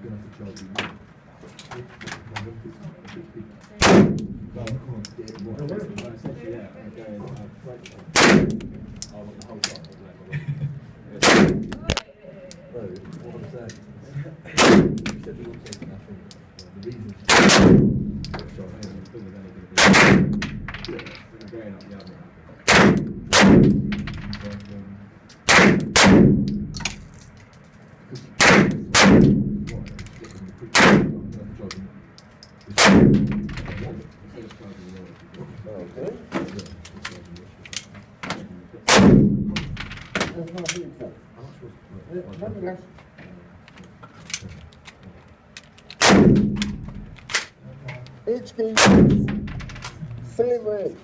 going to have to charge you more. No, I can't get it right. Essentially, yeah, I'm going, I want the whole time. So, what I'm saying is, you said the autism, I think, the reasons for sorry, I'm still going to be going up the other. HD, same rate.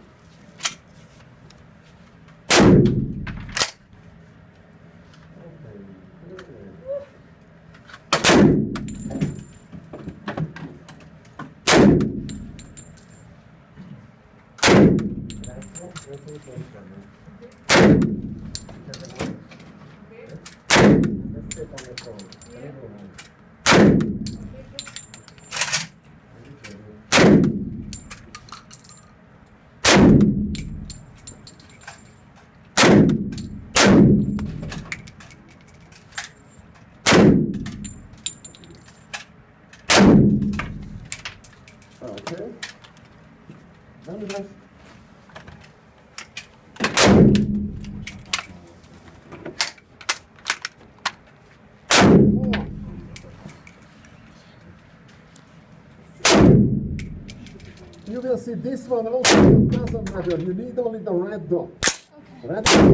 Okay. You will see this one also, it doesn't matter, you need only the red dot. Red dot.